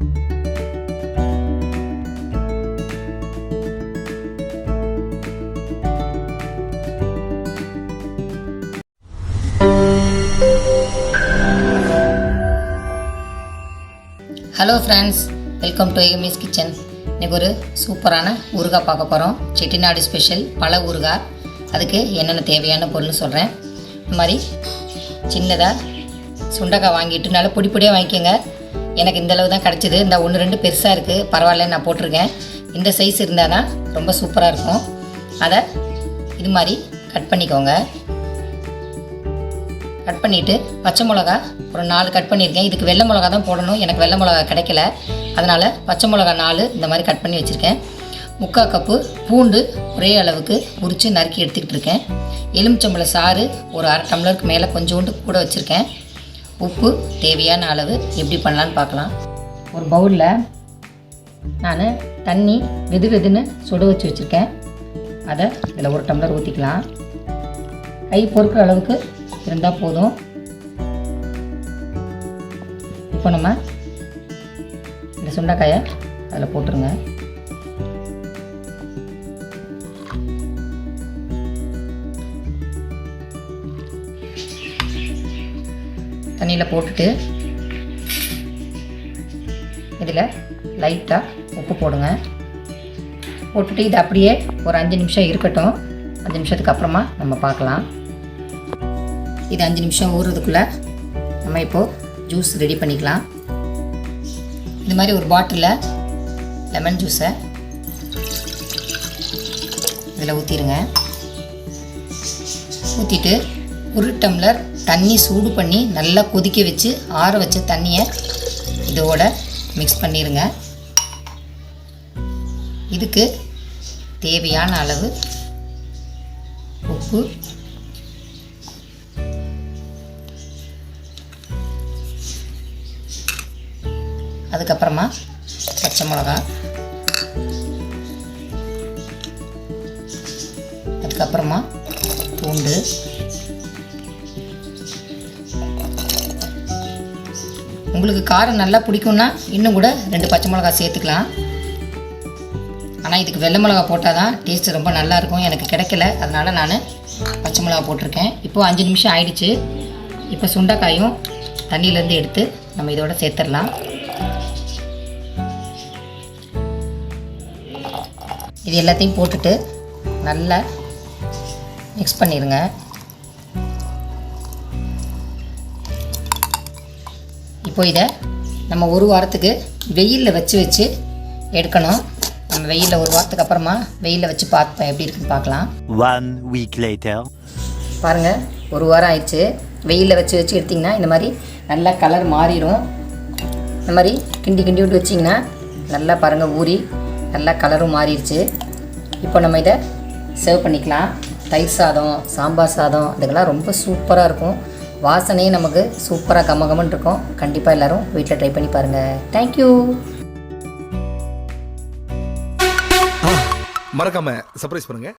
Hello friends, welcome to Yegammai's kitchen. இன்றைக்கி ஒரு சூப்பரான ஊறுகாய் பார்க்க போகிறோம். செட்டிநாடு ஸ்பெஷல் பல ஊறுகாய். அதுக்கு என்னென்ன தேவையான பொருள்னு சொல்கிறேன். இந்த மாதிரி சின்னதாக சுண்டைக்காய் வாங்கிட்டு நல்லா பொடி பொடியாக வாங்கிக்கோங்க. எனக்கு இந்தளவு தான் கிடச்சிது. இந்த 1-2 பெருசாக இருக்குது, பரவாயில்லன்னு நான் போட்டிருக்கேன். இந்த சைஸ் இருந்தால் தான் ரொம்ப சூப்பராக இருக்கும். அதை இது மாதிரி கட் பண்ணிக்கோங்க. கட் பண்ணிவிட்டு பச்சை மிளகா ஒரு 4 கட் பண்ணியிருக்கேன். இதுக்கு வெள்ளை மிளகா தான் போடணும், எனக்கு வெள்ளை மிளகா கிடைக்கல. அதனால் பச்சை மிளகா 4 இந்த மாதிரி கட் பண்ணி வச்சுருக்கேன். 3/4 கப்பு பூண்டு ஒரே அளவுக்கு உரித்து நறுக்கி எடுத்துக்கிட்டு இருக்கேன். எலுமிச்சம்பழ சாறு ஒரு 1/2 டம்ளருக்கு மேலே கொஞ்சோண்டு கூட வச்சுருக்கேன். உப்பு தேவையான அளவு. எப்படி பண்ணலான்னு பார்க்கலாம். ஒரு பவுலில் நான் தண்ணி வெதுன்னு சுட வச்சு வச்சுருக்கேன். அதை இதில் 1 டம்ளர் ஊற்றிக்கலாம். கை பொறுக்கிற அளவுக்கு இருந்தால் போதும். இப்போ நம்ம இந்த சுண்டைக்காயை அதில் போட்டுருங்க. தண்ணியில் போட்டுட்டு இதில் லைட்டாக உப்பு போடுங்க. போட்டுட்டு இது அப்படியே ஒரு 5 நிமிஷம் இருக்கட்டும். 5 நிமிஷத்துக்கு அப்புறமா நம்ம பார்க்கலாம். இது 5 நிமிஷம் ஊறுறதுக்குள்ளே நம்ம இப்போது ஜூஸ் ரெடி பண்ணிக்கலாம். இது மாதிரி ஒரு பாட்டிலில் லெமன் ஜூஸை இதில் ஊற்றிடுங்க. ஊற்றிட்டு 1 டம்ளர் தண்ணி சூடு பண்ணி நல்லா கொதிக்க வச்சு ஆற வச்ச தண்ணியை இதோட மிக்ஸ் பண்ணிடுங்க. இதுக்கு தேவையான அளவு உப்பு, அதுக்கப்புறமா பச்சை மிளகா, அதுக்கப்புறமா பூண்டு, உங்களுக்கு காரம் நல்லா பிடிக்கும்னா இன்னும் கூட 2 பச்சை மிளகா சேர்த்துக்கலாம். ஆனால் இதுக்கு வெள்ளை மிளகா போட்டால் தான் டேஸ்ட்டு ரொம்ப நல்லாயிருக்கும். எனக்கு கிடைக்கல, அதனால் நான் பச்சை மிளகா போட்டிருக்கேன். இப்போது 5 நிமிஷம் ஆயிடுச்சு. இப்போ சுண்டைக்காயும் தண்ணியிலேருந்து எடுத்து நம்ம இதோட சேர்த்துடலாம். இது எல்லாத்தையும் போட்டுட்டு நல்லா மிக்ஸ் பண்ணிடுங்க. இப்போ இதை நம்ம 1 வாரத்துக்கு வெயிலில் வச்சு எடுக்கணும். நம்ம வெயிலில் 1 வாரத்துக்கு அப்புறமா வெயிலில் வச்சு பார்ப்போம் எப்படி இருக்குன்னு பார்க்கலாம். 1 week later. பாருங்கள், 1 வாரம் ஆயிடுச்சு. வெயிலில் வச்சு எடுத்திங்கன்னா இந்த மாதிரி நல்லா கலர் மாறிடும். இந்த மாதிரி கிண்டி விட்டு வச்சிங்கன்னா நல்லா பாருங்கள் ஊறி நல்லா கலரும் மாறிடுச்சு. இப்போ நம்ம இதை சர்வ் பண்ணிக்கலாம். தயிர் சாதம், சாம்பார் சாதம் இதுக்கெல்லாம் ரொம்ப சூப்பராக இருக்கும். வாசனையே நமக்கு சூப்பராக கமகமன்னு இருக்கும். கண்டிப்பாக எல்லோரும் வீட்டில் ட்ரை பண்ணி பாருங்கள். தேங்க்யூ. மறக்காம சர்ப்ரைஸ் பண்ணுங்க.